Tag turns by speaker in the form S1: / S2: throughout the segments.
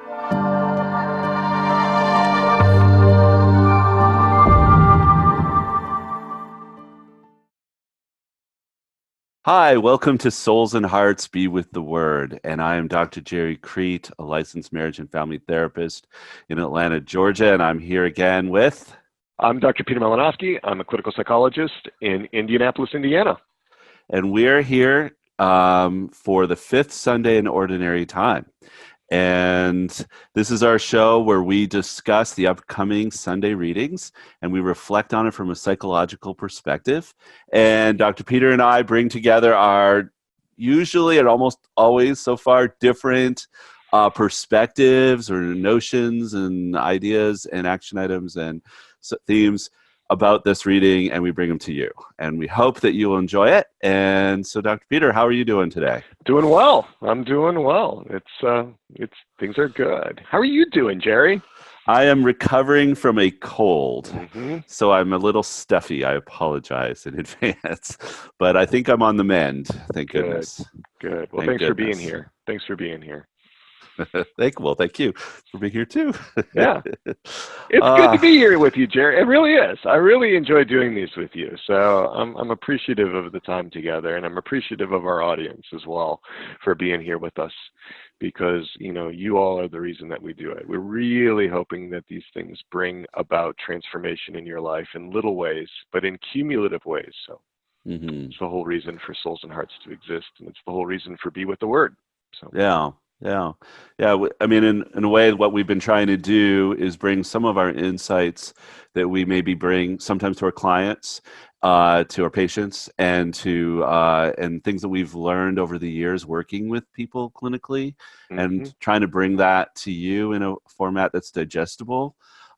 S1: Hi, welcome to Souls and Hearts Be with the Word. And I am Dr. Gerry Crete, a licensed marriage and family therapist in Atlanta, Georgia. And I'm here again with...
S2: I'm Dr. Peter Malinowski. I'm a clinical psychologist in Indianapolis, Indiana.
S1: And we're here for the fifth Sunday in Ordinary Time. And this is our show where we discuss the upcoming Sunday readings and we reflect on it from a psychological perspective. And Dr. Peter and I bring together our usually and almost always so far different perspectives or notions and ideas and action items and themes about this reading, and we bring them to you. And we hope that you'll enjoy it. And so, Dr. Peter, how are you doing today?
S2: Doing well. I'm doing well. It's things are good. How are you doing, Gerry?
S1: I am recovering from a cold,
S2: Mm-hmm.
S1: so I'm a little stuffy. I apologize in advance, but I think I'm on the mend. Thank goodness.
S2: Good. Well,
S1: Thank
S2: thanks for
S1: goodness.
S2: being here. Thanks for being here.
S1: Thank you for being here too.
S2: Yeah. It's good to be here with you, Gerry. It really is. I really enjoy doing these with you. So I'm appreciative of the time together, and I'm appreciative of our audience as well for being here with us, because you all are the reason that we do it. We're really hoping that these things bring about transformation in your life in little ways, but in cumulative ways. So It's the whole reason for Souls and Hearts to exist, and it's the whole reason for Be with the Word. So
S1: Yeah. I mean, in a way, what we've been trying to do is bring some of our insights that we maybe bring sometimes to our clients, to our patients, and and things that we've learned over the years working with people clinically, and trying to bring that to you in a format that's digestible.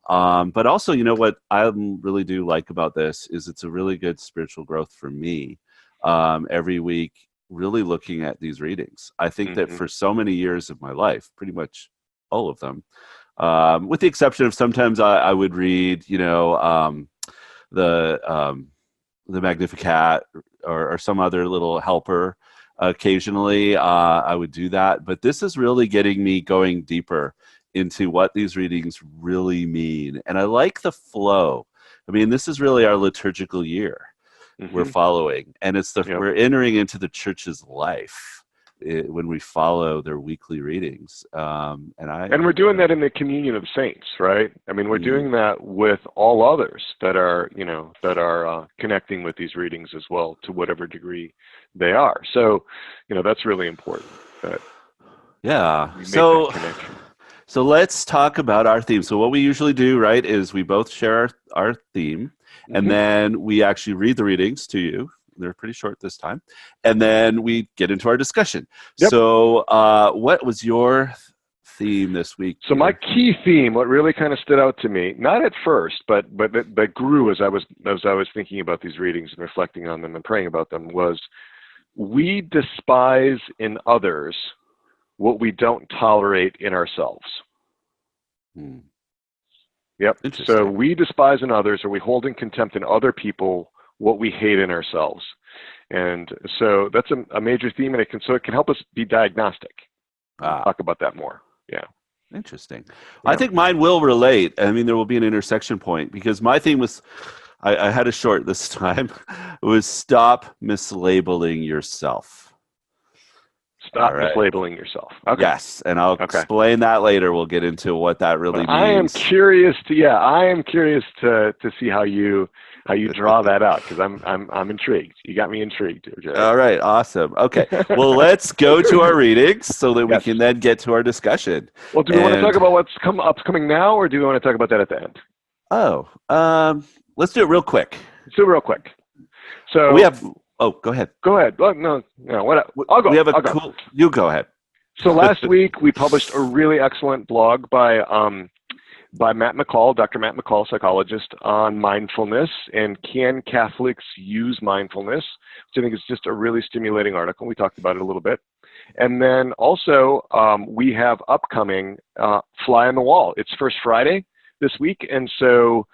S1: But also, what I really do like about this is it's a really good spiritual growth for me every week. Really looking at these readings. I think that for so many years of my life, pretty much all of them, with the exception of sometimes I would read, the Magnificat or some other little helper. Occasionally, I would do that. But this is really getting me going deeper into what these readings really mean. And I like the flow. I mean, this is really our liturgical year. We're following, and we're entering into the church's life when we follow their weekly readings, and we're
S2: doing that in the communion of saints, right? I mean, we're doing that with all others that are connecting with these readings as well, to whatever degree they are. So that's really important.
S1: So let's talk about our theme. So what we usually do, right, is we both share our theme. And then we actually read the readings to you. They're pretty short this time. And then we get into our discussion. Yep. So what was your theme this week?
S2: So my key theme, what really kind of stood out to me, not at first, but that grew as I was thinking about these readings and reflecting on them and praying about them, was we despise in others what we don't tolerate in ourselves. Yep. So we despise in others, or we hold in contempt in other people what we hate in ourselves. And so that's a major theme, and it can help us be diagnostic. Talk about that more. Yeah.
S1: Interesting. Yeah. I think mine will relate. I mean, there will be an intersection point, because my theme was, I had a short this time, it was stop mislabeling yourself.
S2: Stop mislabeling yourself. Okay.
S1: Yes, and I'll explain that later. We'll get into what that really means.
S2: I am curious to see how you draw that out, because I'm intrigued. You got me intrigued.
S1: All right, awesome. Okay, well, let's go to our readings so that we can then get to our discussion.
S2: Well, do we want to talk about what's upcoming now, or do we want to talk about that at the end?
S1: Let's do it real quick.
S2: Let's do it real quick. So
S1: we have. Oh, go ahead.
S2: Go ahead. Well, no, I'll go.
S1: We have cool. You go ahead.
S2: So last week we published a really excellent blog by Matt McCall, Dr. Matt McCall, psychologist, on mindfulness and can Catholics use mindfulness, which I think is just a really stimulating article. We talked about it a little bit. And then also we have upcoming Fly on the Wall. It's First Friday this week, and so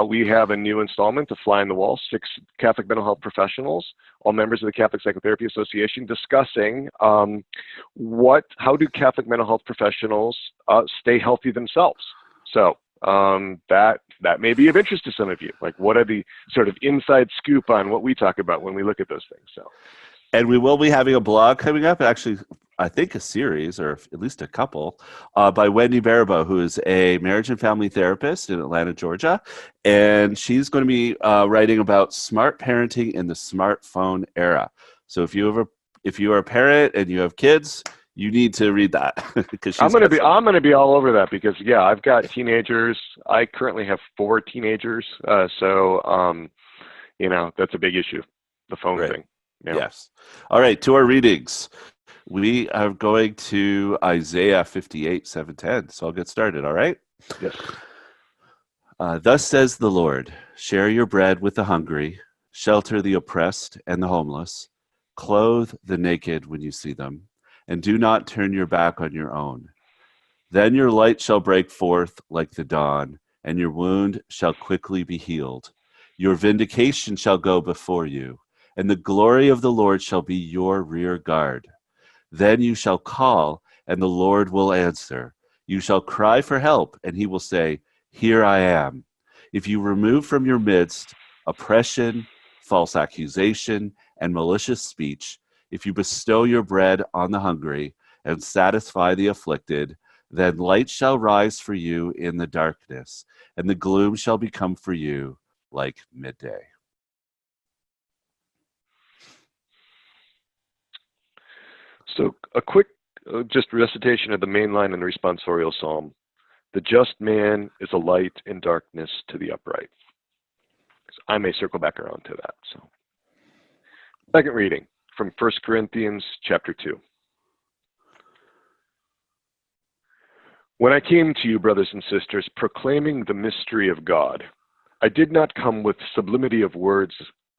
S2: we have a new installment of Fly on the Wall, 6 Catholic mental health professionals, all members of the Catholic Psychotherapy Association, discussing how do Catholic mental health professionals stay healthy themselves. So that may be of interest to some of you. Like, what are the sort of inside scoop on what we talk about when we look at those things? So.
S1: And we will be having a blog coming up, actually, I think a series, or at least a couple, by Wendy Baribeau, who is a marriage and family therapist in Atlanta, Georgia. And she's going to be writing about smart parenting in the smartphone era. So if you are a parent and you have kids, you need to read that.
S2: I'm going to be all over that because, yeah, I've got teenagers. I currently have 4 teenagers. So, that's a big issue, the phone thing. Yeah.
S1: Yes. All right, to our readings. We are going to Isaiah 58, 7-10. So I'll get started, all right?
S2: Yes.
S1: Thus says the Lord, share your bread with the hungry, shelter the oppressed and the homeless, clothe the naked when you see them, and do not turn your back on your own. Then your light shall break forth like the dawn, and your wound shall quickly be healed. Your vindication shall go before you, and the glory of the Lord shall be your rear guard. Then you shall call, and the Lord will answer. You shall cry for help, and he will say, here I am. If you remove from your midst oppression, false accusation, and malicious speech, if you bestow your bread on the hungry and satisfy the afflicted, then light shall rise for you in the darkness, and the gloom shall become for you like midday.
S2: So a quick just recitation of the main line in the responsorial psalm. The just man is a light in darkness to the upright. So I may circle back around to that. So, second reading from 1 Corinthians chapter 2. When I came to you, brothers and sisters, proclaiming the mystery of God, I did not come with sublimity of words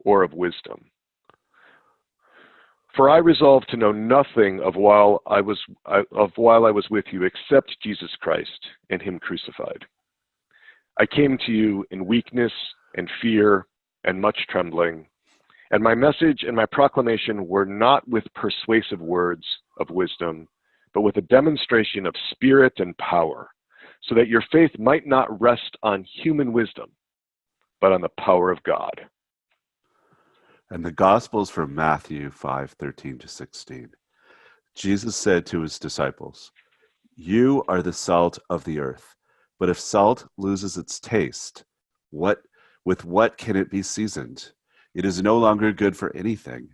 S2: or of wisdom. For I resolved to know nothing of while I was with you except Jesus Christ and him crucified. I came to you in weakness and fear and much trembling, and my message and my proclamation were not with persuasive words of wisdom, but with a demonstration of spirit and power, so that your faith might not rest on human wisdom, but on the power of God.
S1: And the gospel is from Matthew 5:13-16. Jesus said to his disciples, you are the salt of the earth, but if salt loses its taste, with what can it be seasoned? It is no longer good for anything,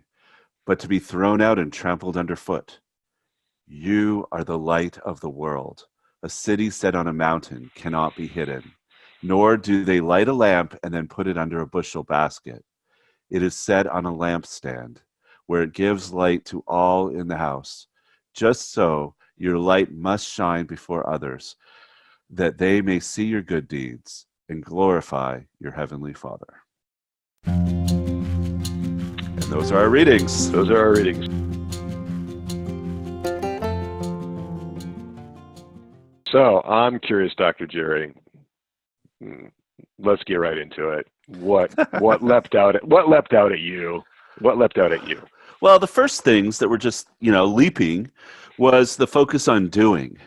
S1: but to be thrown out and trampled underfoot. You are the light of the world. A city set on a mountain cannot be hidden, nor do they light a lamp and then put it under a bushel basket. It is set on a lampstand, where it gives light to all in the house. Just so your light must shine before others, that they may see your good deeds and glorify your heavenly Father. And those are our readings.
S2: Those are our readings. So I'm curious, Dr. Gerry. Let's get right into it. What leapt out at you? What leapt out at you?
S1: Well, the first things that were just leaping was the focus on doing,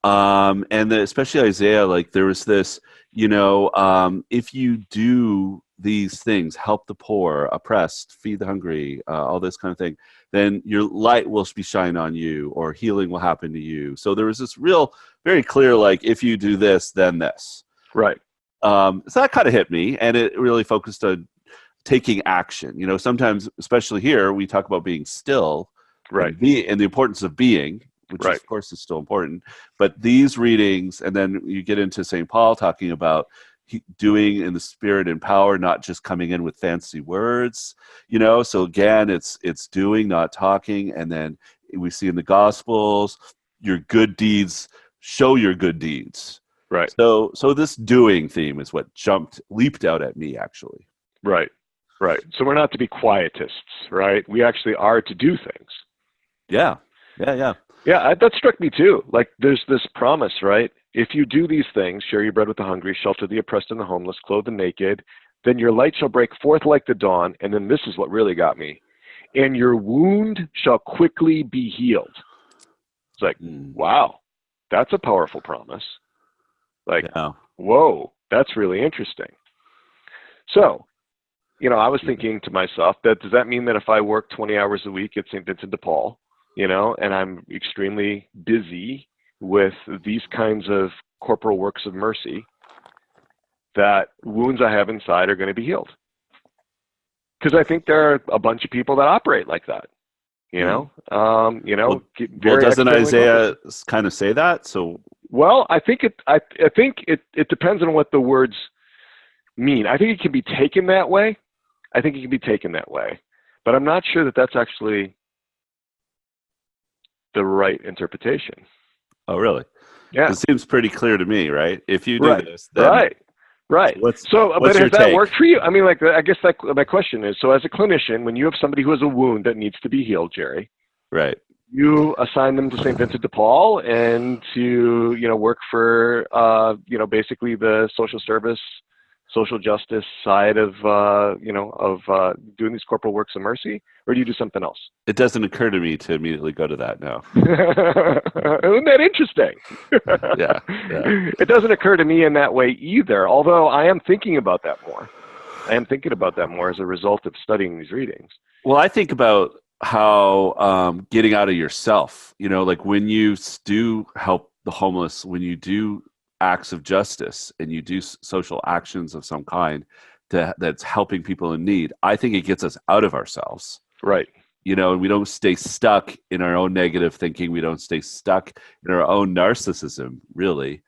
S1: especially Isaiah. Like there was this, if you do these things, help the poor, oppressed, feed the hungry, all this kind of thing, then your light will be shined on you, or healing will happen to you. So there was this real, very clear, like if you do this, then this.
S2: Right.
S1: So that kind of hit me, and it really focused on taking action. Sometimes, especially here, we talk about being still,
S2: right,
S1: and the importance of being, which
S2: right,
S1: of course is still important. But these readings, and then you get into St. Paul talking about doing in the spirit and power, not just coming in with fancy words. So again, it's doing, not talking. And then we see in the Gospels, your good deeds show your good deeds.
S2: Right.
S1: So this doing theme is what leaped out at me, actually.
S2: Right. Right. So we're not to be quietists, right? We actually are to do things.
S1: Yeah. Yeah. Yeah.
S2: Yeah, that struck me too. Like there's this promise, right? If you do these things, share your bread with the hungry, shelter the oppressed and the homeless, clothe the naked, then your light shall break forth like the dawn. And then this is what really got me. And your wound shall quickly be healed. It's like, wow, that's a powerful promise. Like,
S1: Yeah.
S2: whoa, that's really interesting. So, I was thinking to myself that does that mean that if I work 20 hours a week at St. Vincent de Paul, and I'm extremely busy with these kinds of corporal works of mercy, that wounds I have inside are going to be healed? Because I think there are a bunch of people that operate like that.
S1: Well,
S2: Very
S1: doesn't
S2: externally
S1: Isaiah
S2: focused.
S1: kind of say that? So,
S2: Well, I think it depends on what the words mean. I think it can be taken that way. But I'm not sure that that's actually the right interpretation.
S1: oh, really?
S2: Yeah.
S1: It seems pretty clear to me, right? If you do this, then
S2: Right. So,
S1: what's
S2: but
S1: your
S2: has that
S1: take?
S2: worked for you? I mean, I guess my question is, so as a clinician, when you have somebody who has a wound that needs to be healed, Gerry,
S1: Right.
S2: you assign them to St. Vincent de Paul and to, work for, basically the social service, social justice side of doing these corporal works of mercy, or do you do something else?
S1: It doesn't occur to me to immediately go to that. No.
S2: Isn't that interesting?
S1: Yeah.
S2: It doesn't occur to me in that way either, although I am thinking about that more. As a result of studying these readings.
S1: Well, I think about how getting out of yourself, like when you do help the homeless, when you do acts of justice and you do social actions of some kind that's helping people in need, I think it gets us out of ourselves.
S2: Right.
S1: And we don't stay stuck in our own negative thinking. We don't stay stuck in our own narcissism, really.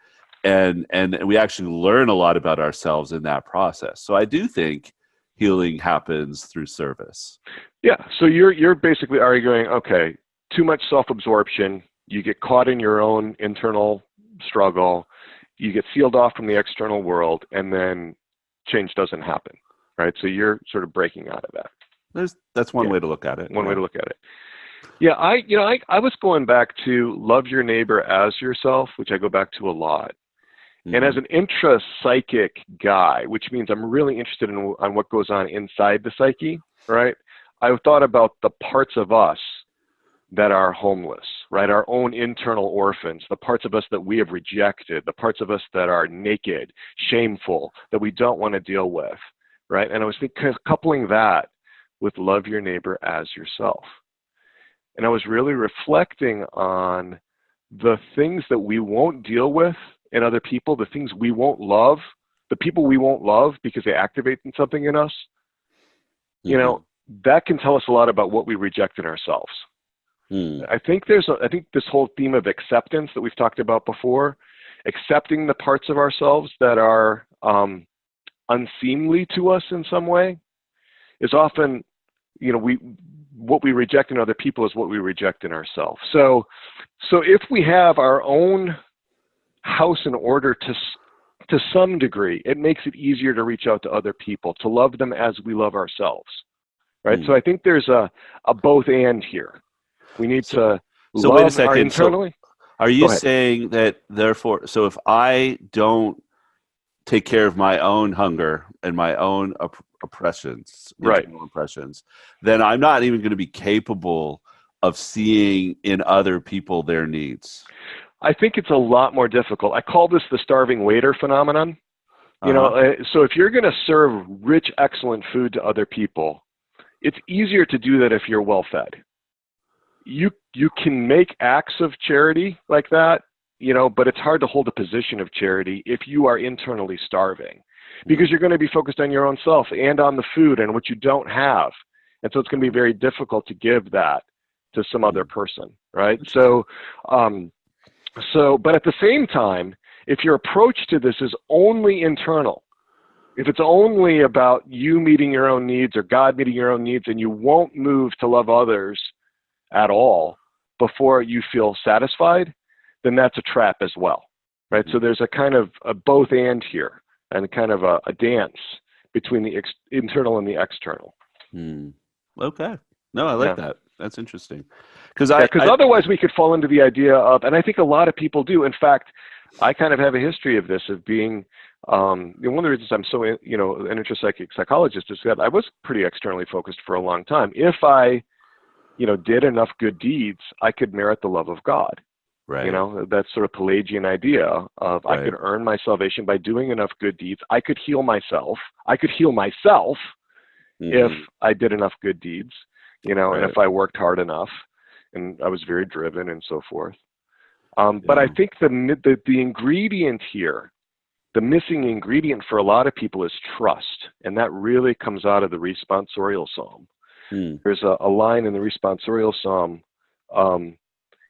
S1: And we actually learn a lot about ourselves in that process. So I do think healing happens through service.
S2: Yeah. So you're basically arguing, okay, too much self-absorption, you get caught in your own internal struggle, you get sealed off from the external world, and then change doesn't happen, right? So you're sort of breaking out of that.
S1: That's one way to look at it.
S2: One way to look at it. Yeah, I was going back to love your neighbor as yourself, which I go back to a lot. Mm-hmm. And as an intra-psychic guy, which means I'm really interested on what goes on inside the psyche, right? I've thought about the parts of us that are homeless, right? Our own internal orphans, the parts of us that we have rejected, the parts of us that are naked, shameful, that we don't want to deal with, right? And I was coupling that with love your neighbor as yourself. And I was really reflecting on the things that we won't deal with in other people, the things we won't love, the people we won't love because they activate something in us. Mm-hmm. That can tell us a lot about what we reject in ourselves. I think this whole theme of acceptance that we've talked about before, accepting the parts of ourselves that are unseemly to us in some way, is often, what we reject in other people is what we reject in ourselves. So if we have our own house in order to some degree, it makes it easier to reach out to other people, to love them as we love ourselves, right? So I think there's a both and here. We need to love
S1: wait a second.
S2: internally.
S1: So are you saying that therefore, so if I don't take care of my own hunger and my own oppressions, then I'm not even going to be capable of seeing in other people their needs?
S2: I think it's a lot more difficult. I call this the starving waiter phenomenon. So if you're going to serve rich, excellent food to other people, it's easier to do that if you're well fed. You can make acts of charity like that, but it's hard to hold a position of charity if you are internally starving, because you're going to be focused on your own self and on the food and what you don't have. And so it's going to be very difficult to give that to some other person, right? So, but at the same time, if your approach to this is only internal, if it's only about you meeting your own needs or God meeting your own needs, and you won't move to love others at all before you feel satisfied, then that's a trap as well, right? So there's a kind of a both and here, and kind of a dance between the internal and the external.
S1: Okay. No, I like that. That's interesting. Because
S2: Yeah, because otherwise we could fall into the idea of, and I think a lot of people do. In fact, I kind of have a history of this, of being, one of the reasons I'm so, an intrapsychic psychologist is that I was pretty externally focused for a long time. If I, did enough good deeds, I could merit the love of God.
S1: right.
S2: That sort of Pelagian idea of
S1: Right.
S2: I could earn my salvation by doing enough good deeds. I could heal myself. I could heal myself if I did enough good deeds, and if I worked hard enough and I was very driven and so forth. But I think the ingredient here, the missing ingredient for a lot of people is trust. And that really comes out of the responsorial psalm. There's a line in the responsorial psalm,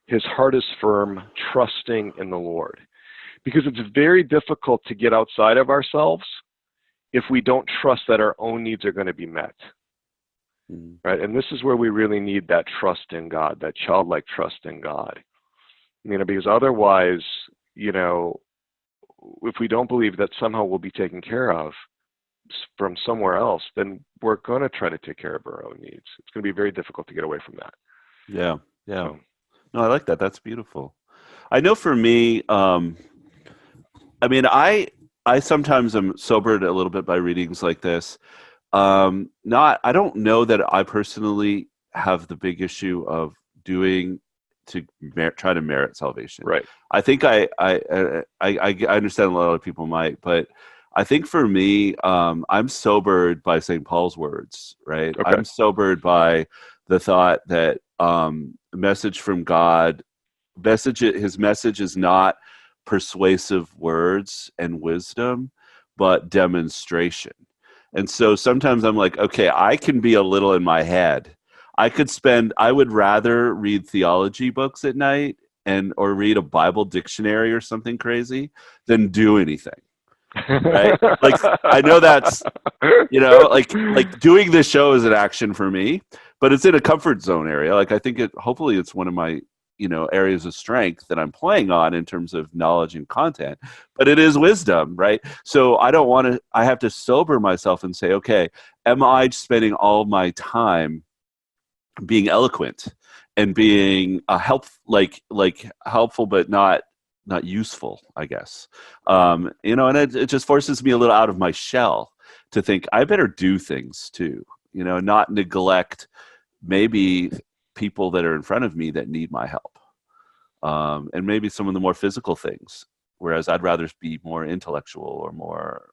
S2: his heart is firm, trusting in the Lord. Because it's very difficult to get outside of ourselves if we don't trust that our own needs are going to be met. Right? And this is where we really need that trust in God, that childlike trust in God. Because otherwise, if we don't believe that somehow we'll be taken care of from somewhere else, then we're going to try to take care of our own needs. It's going to be very difficult to get away from that.
S1: Yeah. No, I like that. That's beautiful. I know for me, I sometimes am sobered a little bit by readings like this. I don't know that I personally have the big issue of doing to try to merit salvation.
S2: Right.
S1: I think I understand a lot of people might, but I think for me, I'm sobered by St. Paul's words, right?
S2: Okay.
S1: I'm sobered by the thought that message from God, his message is not persuasive words and wisdom, but demonstration. And so sometimes I'm like, okay, I can be a little in my head. I would rather read theology books at night or read a Bible dictionary or something crazy than do anything. Right? Like, I know that's, like doing this show is an action for me, but it's in a comfort zone area. Like, I think hopefully it's one of my, areas of strength that I'm playing on in terms of knowledge and content, but it is wisdom, right? So I have to sober myself and say, okay, am I spending all my time being eloquent and being helpful, but not useful, I guess. And it just forces me a little out of my shell to think I better do things too, not neglect maybe people that are in front of me that need my help. And maybe some of the more physical things, whereas I'd rather be more intellectual or more,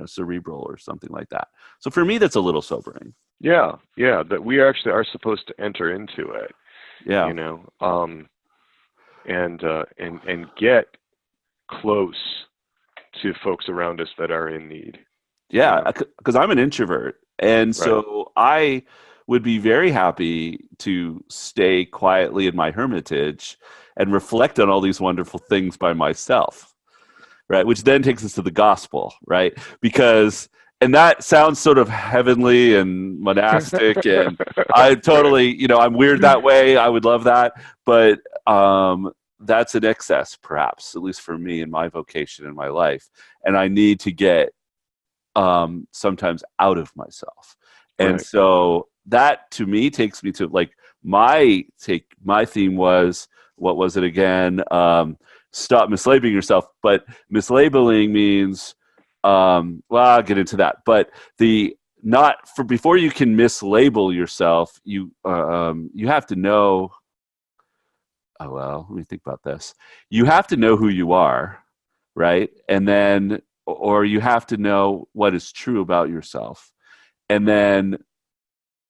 S1: cerebral or something like that. So for me, that's a little sobering.
S2: Yeah, that we actually are supposed to enter into it.
S1: Yeah.
S2: And get close to folks around us that are in need.
S1: Yeah, because I'm an introvert, and so I would be very happy to stay quietly in my hermitage and reflect on all these wonderful things by myself, right? Which then takes us to the gospel, right? And that sounds sort of heavenly and monastic, and I totally, I'm weird that way. I would love that, but that's an excess, perhaps, at least for me in my vocation in my life, and I need to get sometimes out of myself, and so that to me takes me to like my theme was, what was it again? Stop mislabeling yourself, but mislabeling means. I'll get into that, but before you can mislabel yourself, you have to know. Oh, well, let me think about this. You have to know who you are, right? And then, or you have to know what is true about yourself. And then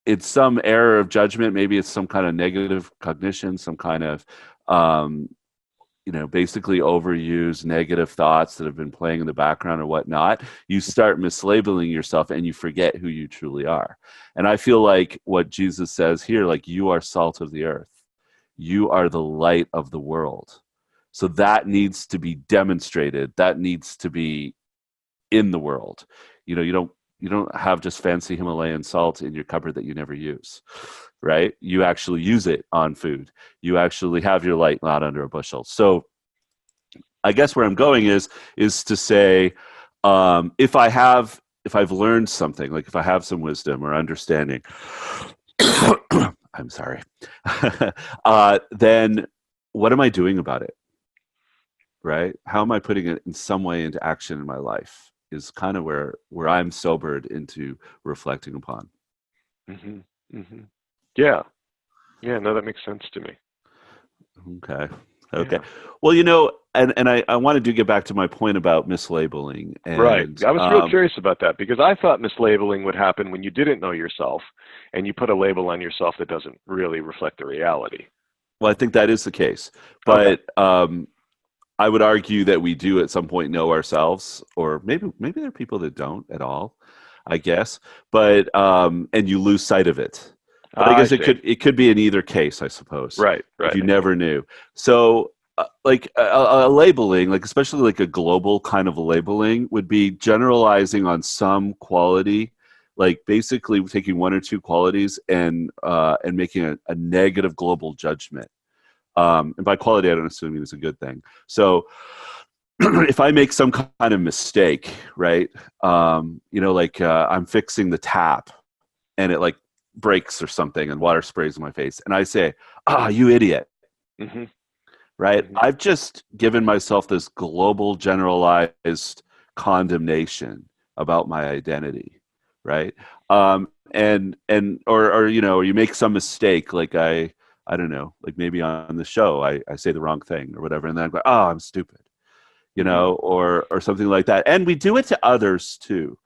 S1: it's some error of judgment. Maybe it's some kind of negative cognition, some kind of, basically overused negative thoughts that have been playing in the background or whatnot. You start mislabeling yourself and you forget who you truly are. And I feel like what Jesus says here, like, you are salt of the earth. You are the light of the world. So that needs to be demonstrated. That needs to be in the world. You don't have just fancy Himalayan salt in your cupboard that you never use, right? You actually use it on food. You actually have your light not under a bushel. So I guess where I'm going is to say, if I've learned something, like if I have some wisdom or understanding, I I'm sorry, then what am I doing about it? Right? How am I putting it in some way into action in my life is kind of where I'm sobered into reflecting upon.
S2: Mm-hmm. Mm-hmm. Yeah. Yeah. No, that makes sense to me.
S1: Okay. Okay.
S2: Yeah.
S1: Well, and I wanted to get back to my point about mislabeling
S2: Right.
S1: and
S2: I was real curious about that because I thought mislabeling would happen when you didn't know yourself and you put a label on yourself that doesn't really reflect the reality.
S1: well, I think that is the case,
S2: Okay.
S1: but I would argue that we do at some point know ourselves, or maybe there are people that don't at all, I guess. But and you lose sight of it. But I
S2: I
S1: guess
S2: see.
S1: it could be in either case, I suppose,
S2: Right.
S1: if
S2: Right.
S1: you never knew. So like a labeling, like especially like a global kind of labeling, would be generalizing on some quality, like basically taking one or two qualities and making a negative global judgment. And by quality, I don't necessarily mean it's a good thing. So if I make some kind of mistake, right? Like I'm fixing the tap and it like breaks or something and water sprays in my face. And I say, you idiot,
S2: Mm-hmm.
S1: right?
S2: Mm-hmm.
S1: I've just given myself this global generalized condemnation about my identity, right? Or you make some mistake, like I don't know, like maybe on the show I say the wrong thing or whatever, and then I go, I'm stupid,
S2: Mm-hmm.
S1: or something like that. And we do it to others too.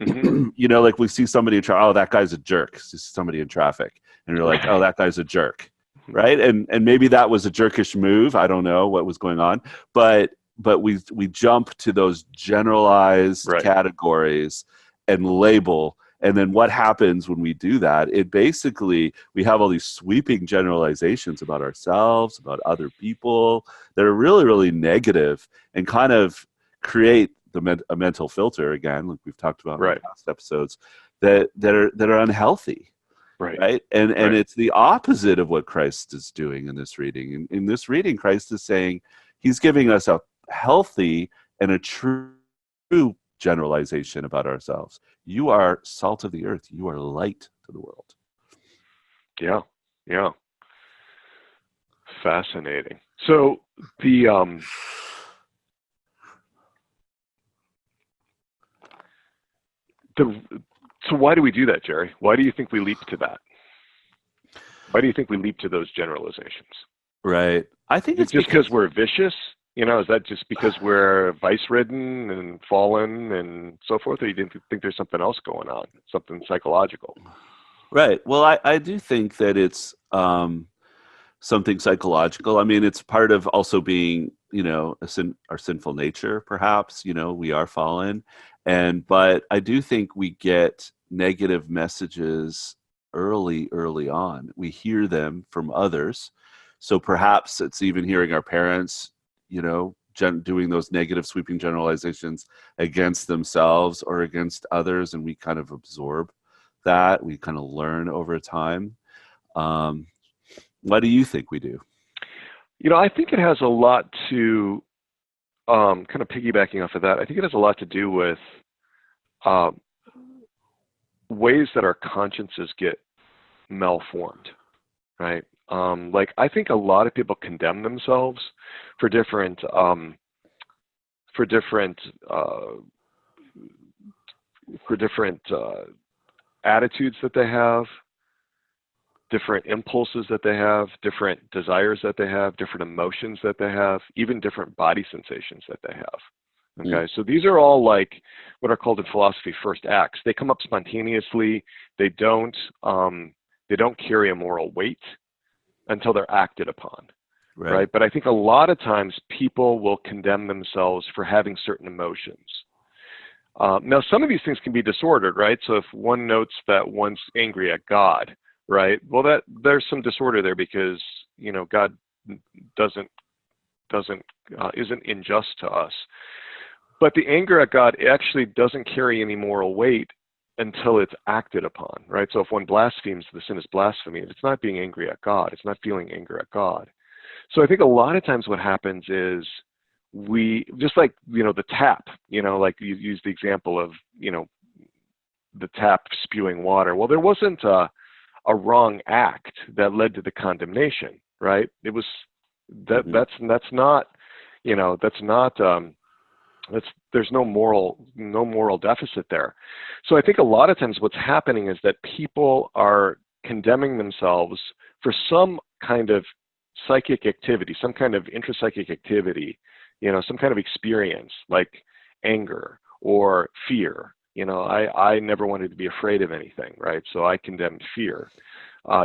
S2: Mm-hmm.
S1: Like we see somebody in traffic, that guy's a jerk. See somebody in traffic, and you're like,
S2: Right.
S1: that guy's a jerk, right? And maybe that was a jerkish move. I don't know what was going on, but we jump to those generalized
S2: Right.
S1: categories and label. And then what happens when we do that? It basically, we have all these sweeping generalizations about ourselves, about other people that are really, really negative and kind of create a mental filter, again, like we've talked about in
S2: Right.
S1: past episodes, that are unhealthy,
S2: Right.
S1: right? And
S2: Right.
S1: it's the opposite of what Christ is doing in this reading. In this reading, Christ is saying he's giving us a healthy and a true generalization about ourselves. You are salt of the earth. You are light to the world.
S2: Yeah. Yeah. Fascinating. So the so why do we do that, Gerry? Why do you think we leap to that? Why do you think we leap to those generalizations?
S1: Right. I think
S2: Is it
S1: it's
S2: just
S1: because
S2: because we're vicious? Is that just because we're vice-ridden and fallen and so forth, or you didn't think there's something else going on, something psychological?
S1: right. Well, I do think that it's something psychological. I mean, it's part of also being, our sinful nature, perhaps. We are fallen, but I do think we get negative messages early on. We hear them from others, so perhaps it's even hearing our parents, doing those negative sweeping generalizations against themselves or against others, and we kind of absorb that. We kind of learn over time. Um, what do you think we do?
S2: I think it has a lot to kind of piggybacking off of that. I think it has a lot to do with uh, ways that our consciences get malformed, right? Like I think a lot of people condemn themselves for different for different uh, for different attitudes that they have, different impulses that they have, different desires that they have, different emotions that they have, even different body sensations that they have.
S1: Mm,
S2: Okay, so these are all like what are called in philosophy first acts. They come up spontaneously. They don't carry a moral weight until they're acted upon,
S1: right.
S2: right? But I think a lot of times people will condemn themselves for having certain emotions. Now, some of these things can be disordered, right? So if one notes that one's angry at God, right? Well, there's some disorder there because God doesn't isn't unjust to us. But the anger at God actually doesn't carry any moral weight until it's acted upon, right? So if one blasphemes, the sin is blasphemy. It's not being angry at God. It's not feeling anger at God. So I think a lot of times what happens is we just like the tap, like you use the example of the tap spewing water. Well, there wasn't a a wrong act that led to the condemnation, right? It was that
S1: Mm-hmm.
S2: that's not, there's no moral deficit there. So I think a lot of times what's happening is that people are condemning themselves for some kind of psychic activity, some kind of intrapsychic activity, some kind of experience like anger or fear. I never wanted to be afraid of anything, right? So I condemned fear,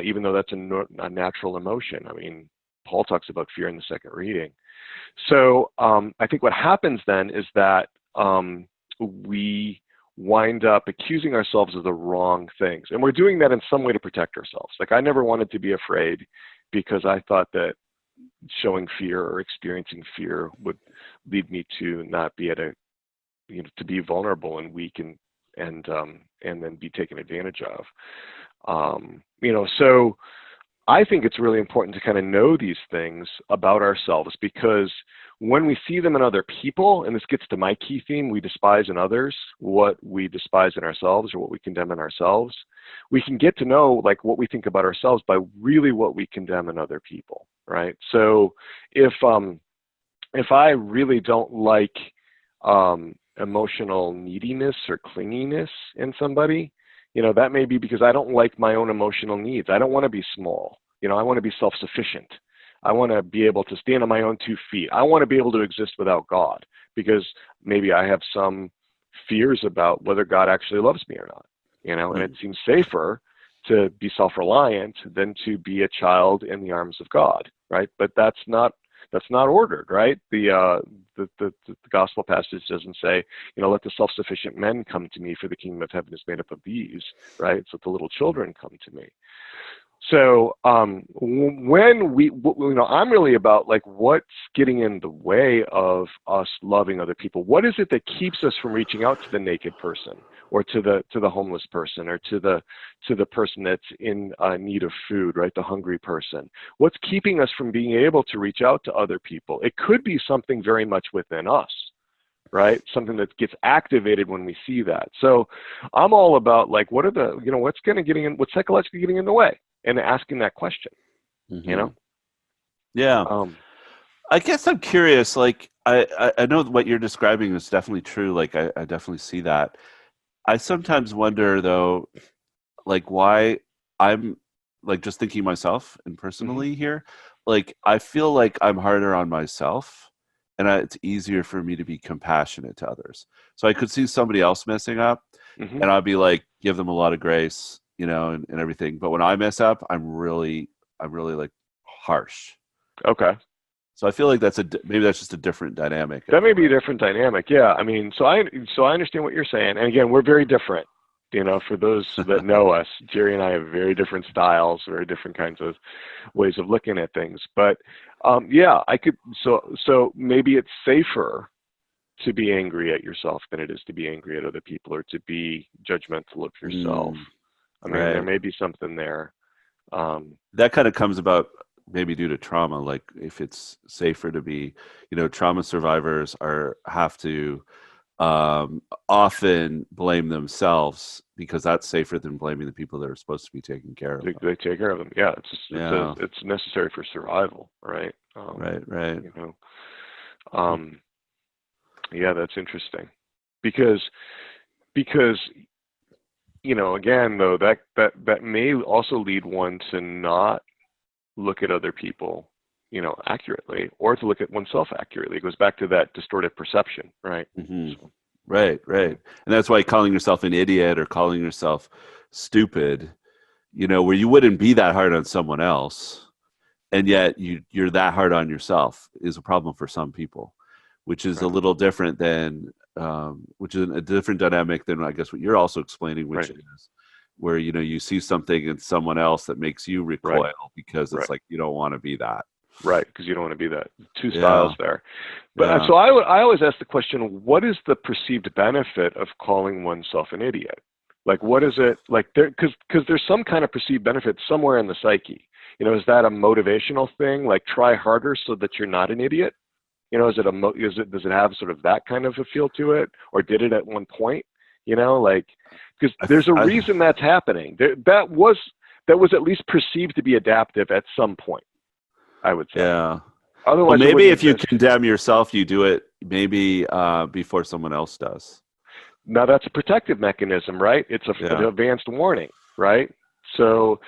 S2: even though that's a natural emotion. I mean, Paul talks about fear in the second reading. So I think what happens then is that we wind up accusing ourselves of the wrong things. And we're doing that in some way to protect ourselves. Like, I never wanted to be afraid because I thought that showing fear or experiencing fear would lead me to not be at a, to be vulnerable and weak and then be taken advantage of. So I think it's really important to kind of know these things about ourselves, because when we see them in other people, and this gets to my key theme, we despise in others what we despise in ourselves or what we condemn in ourselves, we can get to know like what we think about ourselves by really what we condemn in other people, right? So if I really don't like emotional neediness or clinginess in somebody, that may be because I don't like my own emotional needs. I don't want to be small. I want to be self-sufficient. I want to be able to stand on my own 2 feet. I want to be able to exist without God, because maybe I have some fears about whether God actually loves me or not. And it seems safer to be self-reliant than to be a child in the arms of God, right? But that's not ordered, right? The gospel passage doesn't say, let the self-sufficient men come to me, for the kingdom of heaven is made up of these, right? So the little children come to me. So when I'm really about like what's getting in the way of us loving other people. What is it that keeps us from reaching out to the naked person, or to the homeless person, or to the person that's in need of food, right? The hungry person. What's keeping us from being able to reach out to other people? It could be something very much within us, right? Something that gets activated when we see that. So I'm all about like, what are the, what's psychologically getting in the way, and asking that question,
S1: Mm-hmm. Yeah. I guess I'm curious, like, I know what you're describing is definitely true. Like, I definitely see that. I sometimes wonder, though, like, why I'm, like, just thinking myself and personally here, like, I feel like I'm harder on myself, and it's easier for me to be compassionate to others. So I could see somebody else messing up, and I'd be like, give them a lot of grace, and everything. But when I mess up, I'm really like harsh.
S2: Okay.
S1: So I feel like maybe that's just a different dynamic.
S2: That may be a different dynamic. Yeah. I mean, so I understand what you're saying. And again, we're very different. For those that know us, Gerry and I have very different styles, very different kinds of ways of looking at things. But yeah, I could. So maybe it's safer to be angry at yourself than it is to be angry at other people, or to be judgmental of yourself. I mean, there may be something there.
S1: That kind of comes about maybe due to trauma. Like, if it's safer to be, trauma survivors have to often blame themselves, because that's safer than blaming the people that are supposed to be taking care of them.
S2: They take care of them. Yeah, it's necessary for survival, right?
S1: Right.
S2: Yeah, that's interesting, because again, though, that may also lead one to not look at other people, accurately, or to look at oneself accurately. It goes back to that distorted perception, right? So,
S1: Right. And that's why calling yourself an idiot or calling yourself stupid, where you wouldn't be that hard on someone else, and yet you're that hard on yourself, is a problem for some people, which is a little different than, which is a different dynamic than, I guess, what you're also explaining, which is where, you see something in someone else that makes you recoil because it's like, you don't want to be that.
S2: Right, because you don't want to be that. Two styles there. But so I always ask the question, what is the perceived benefit of calling oneself an idiot? Like, what is it, like, because there's some kind of perceived benefit somewhere in the psyche. Is that a motivational thing, like try harder so that you're not an idiot? Does it have sort of that kind of a feel to it, or did it at one point? Because there's a reason that's happening. that was at least perceived to be adaptive at some point, I would say.
S1: Yeah.
S2: Otherwise,
S1: Well,
S2: it
S1: maybe
S2: wouldn't
S1: if you
S2: exist.
S1: condemn yourself, you do it maybe before someone else does.
S2: Now that's a protective mechanism, right? It's an advanced warning, right? So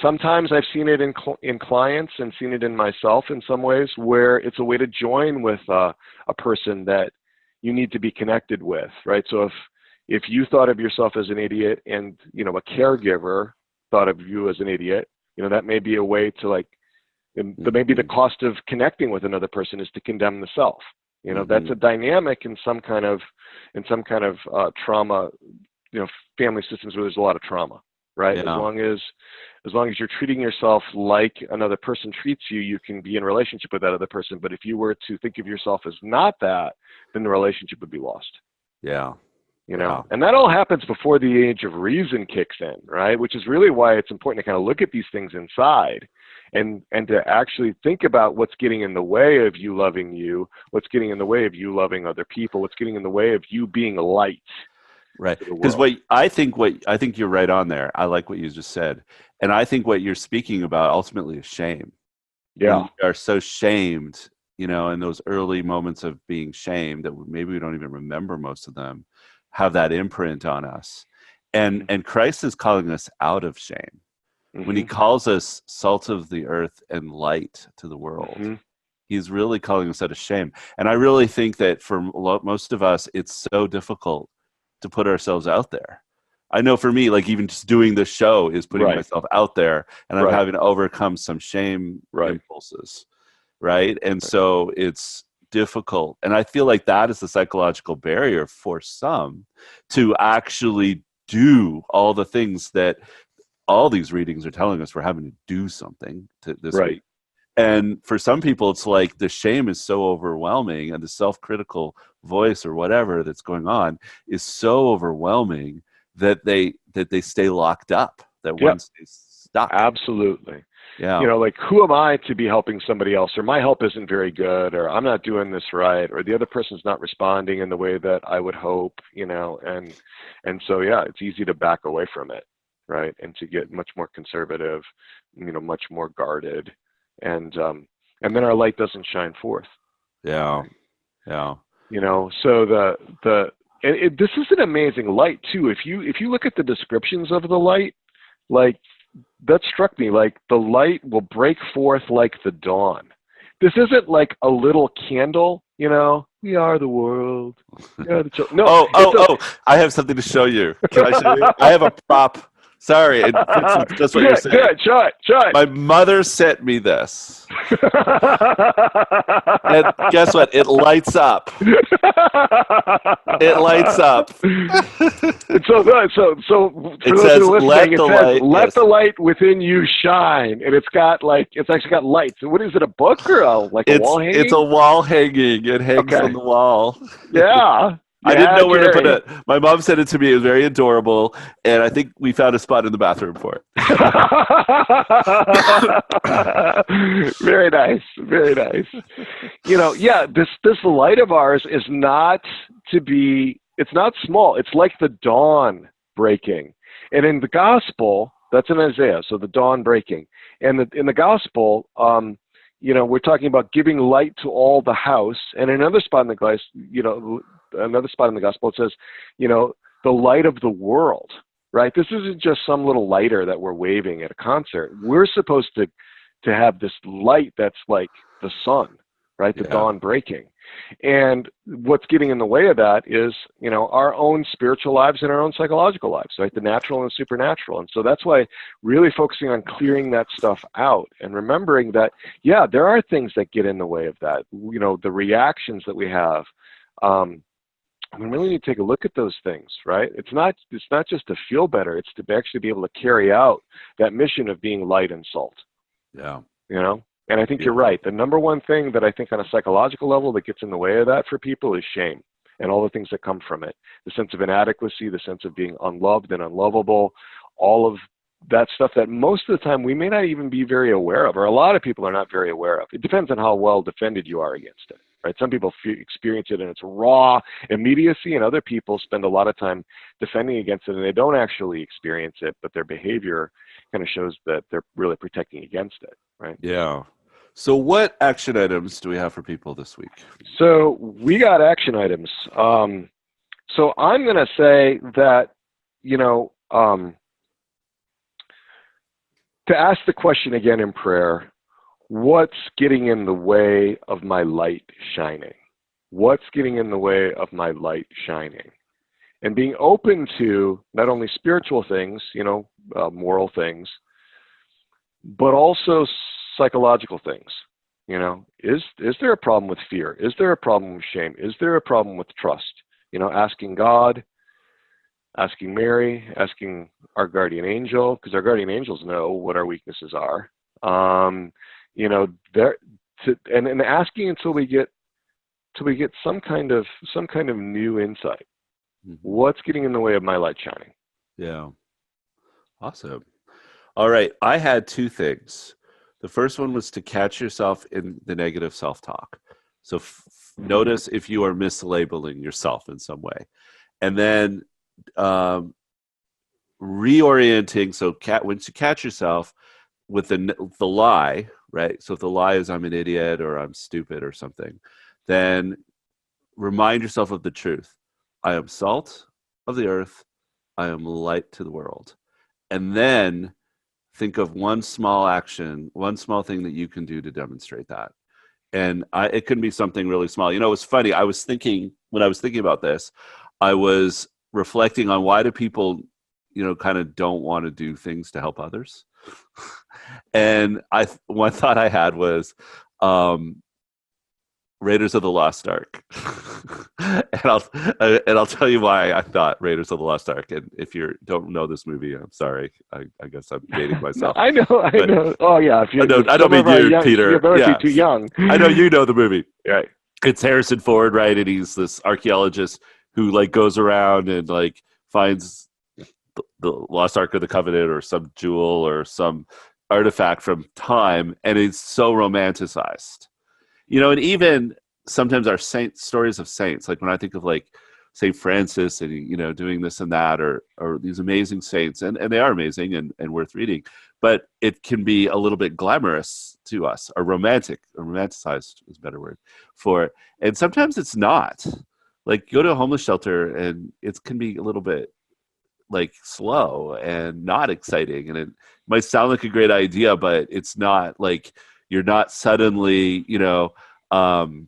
S2: sometimes I've seen it in clients and seen it in myself in some ways, where it's a way to join with a person that you need to be connected with, right? So if you thought of yourself as an idiot and, you know, a caregiver thought of you as an idiot, you know, that may be a way to, like, maybe the cost of connecting with another person is to condemn the self. You know, that's a dynamic in some kind of trauma, you know, family systems where there's a lot of trauma, right?
S1: Yeah.
S2: As long as you're treating yourself like another person treats you, you can be in relationship with that other person. But if you were to think of yourself as not that, then the relationship would be lost.
S1: Yeah.
S2: You know, and that all happens before the age of reason kicks in, right? Which is really why it's important to kind of look at these things inside and to actually think about what's getting in the way of you loving you, what's getting in the way of you loving other people, what's getting in the way of you being light.
S1: Right. Because I think you're right on there. I like what you just said. And I think what you're speaking about ultimately is shame.
S2: Yeah.
S1: We are so shamed, you know, in those early moments of being shamed that maybe we don't even remember most of them, have that imprint on us. And Christ is calling us out of shame. When he calls us salt of the earth and light to the world, he's really calling us out of shame. And I really think that for most of us, it's so difficult to put ourselves out there. I know for me, like even just doing this show is putting myself out there, and I'm having to overcome some shame impulses, right? And so it's difficult. And I feel like that is the psychological barrier for some to actually do all the things that all these readings are telling us we're having to do something this week. And for some people, it's like the shame is so overwhelming, and the self-critical voice or whatever that's going on is so overwhelming that they stay locked up, that one stays stuck.
S2: Absolutely.
S1: Yeah.
S2: You know, like, who am I to be helping somebody else? Or my help isn't very good, or I'm not doing this right, or the other person's not responding in the way that I would hope, you know, and so, yeah, it's easy to back away from it, right? And to get much more conservative, you know, much more guarded. And then our light doesn't shine forth.
S1: Yeah. Yeah.
S2: You know, so this is an amazing light too. If you look at the descriptions of the light, like, that struck me, like, the light will break forth like the dawn. This isn't like a little candle, you know, we are the world. We are the children. No.
S1: I have something to show you. Can I show you? I have a prop. Sorry, it fits with just what you're saying.
S2: Good, show it.
S1: My mother sent me this. And guess what? It lights up. It lights up.
S2: It's so good. So
S1: it says, let
S2: the light within you shine. And it's actually got lights. What is it, a book or a wall hanging?
S1: It's a wall hanging. It hangs on the wall.
S2: Yeah.
S1: I didn't know where to put it. My mom sent it to me. It was very adorable, and I think we found a spot in the bathroom for
S2: it. Very nice, very nice. You know, yeah, this light of ours is not it's not small. It's like the dawn breaking. And in the gospel, that's in Isaiah, so the dawn breaking. And in the gospel, you know, we're talking about giving light to all the house. And another spot in the gospel, it says, you know, the light of the world, right? This isn't just some little lighter that we're waving at a concert. We're supposed to have this light that's like the sun, right? The dawn breaking. And what's getting in the way of that is, you know, our own spiritual lives and our own psychological lives, right? The natural and the supernatural. And so that's why really focusing on clearing that stuff out and remembering that, yeah, there are things that get in the way of that. You know, the reactions that we have, we really need to take a look at those things, right? It's not just to feel better. It's to actually be able to carry out that mission of being light and salt.
S1: Yeah.
S2: You know? And I think you're right. The number one thing that I think on a psychological level that gets in the way of that for people is shame and all the things that come from it. The sense of inadequacy, the sense of being unloved and unlovable, all of that stuff that most of the time we may not even be very aware of, or a lot of people are not very aware of. It depends on how well defended you are against it, right? Some people experience it in its raw immediacy, and other people spend a lot of time defending against it, and they don't actually experience it, but their behavior kind of shows that they're really protecting against it, right?
S1: Yeah. So what action items do we have for people this week?
S2: So we got action items. So I'm going to say that, to ask the question again in prayer, what's getting in the way of my light shining? What's getting in the way of my light shining? And being open to not only spiritual things, moral things, but also psychological things. Is there a problem with fear? Is there a problem with shame? Is there a problem with trust? Asking God, asking Mary, asking our guardian angel, because our guardian angels know what our weaknesses are. And asking until we get some kind of new insight.
S1: Mm-hmm.
S2: What's getting in the way of my light shining?
S1: Yeah. Awesome. All right. I had two things. The first one was to catch yourself in the negative self-talk. So notice if you are mislabeling yourself in some way. And then reorienting. So once you catch yourself with the lie, right? So if the lie is I'm an idiot or I'm stupid or something, then remind yourself of the truth. I am salt of the earth. I am light to the world. And then think of one small action, one small thing that you can do to demonstrate that. And it can be something really small. It was funny. When I was thinking about this, I was reflecting on why do people, kind of don't want to do things to help others. And one thought I had was Raiders of the Lost Ark. and I'll tell you why I thought Raiders of the Lost Ark. And if you don't know this movie, I'm sorry. I guess I'm dating myself.
S2: No, I know. Oh yeah. If
S1: I don't mean you, Peter.
S2: You're both too young.
S1: I know you know the movie.
S2: Right.
S1: It's Harrison Ford, right? And he's this archaeologist who goes around and finds the Lost Ark of the Covenant or some jewel or some artifact from time, and it's so romanticized. And even sometimes our stories of saints, like when I think of St. Francis and, doing this and that, or these amazing saints, and they are amazing and worth reading, but it can be a little bit glamorous to us, or romanticized is a better word for it. And sometimes it's not. Go to a homeless shelter and it can be a little bit slow and not exciting. And it might sound like a great idea, but it's not. You're not suddenly, Joan of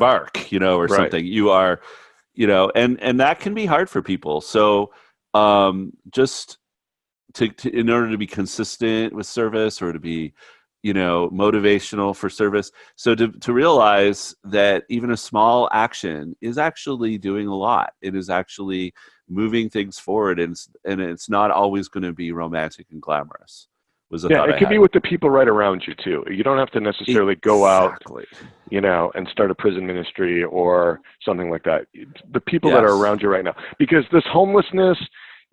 S1: Arc, or
S2: right.
S1: something. You are, and that can be hard for people. So just in order to be consistent with service, or to be, motivational for service. So to realize that even a small action is actually doing a lot. It is actually moving things forward, and it's not always going to be romantic and glamorous.
S2: It can be with the people right around you too. You don't have to necessarily go out, and start a prison ministry or something like that. The people that are around you right now, because this homelessness,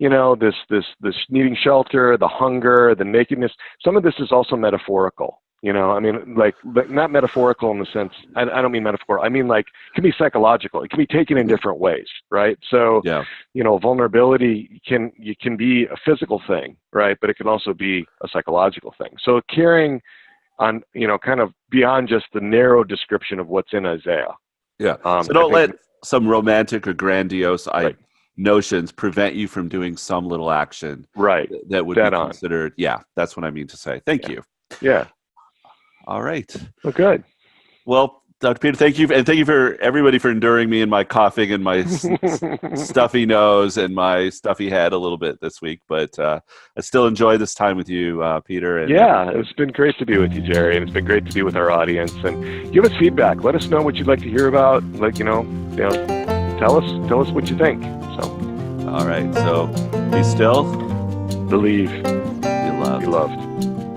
S2: this needing shelter, the hunger, the nakedness, some of this is also metaphorical. Not metaphorical in the sense, I don't mean metaphor. I mean, it can be psychological. It can be taken in different ways, right? So, vulnerability can be a physical thing, right? But it can also be a psychological thing. So caring on, kind of beyond just the narrow description of what's in Isaiah.
S1: Yeah. So don't let some romantic or grandiose notions prevent you from doing some little action.
S2: Right.
S1: That would be considered. Yeah. That's what I mean to say. Thank you.
S2: Yeah.
S1: All right.
S2: Well, good.
S1: Well, Dr. Peter, thank you. And thank you for everybody for enduring me and my coughing and my stuffy nose and my stuffy head a little bit this week. But I still enjoy this time with you, Peter. And,
S2: it's been great to be with you, Gerry. And it's been great to be with our audience. And give us feedback. Let us know what you'd like to hear about. Tell us what you think. So.
S1: All right. So be still.
S2: Believe.
S1: Be loved.
S2: Be loved.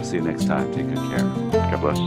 S1: See you next time. Take good care.
S2: God bless.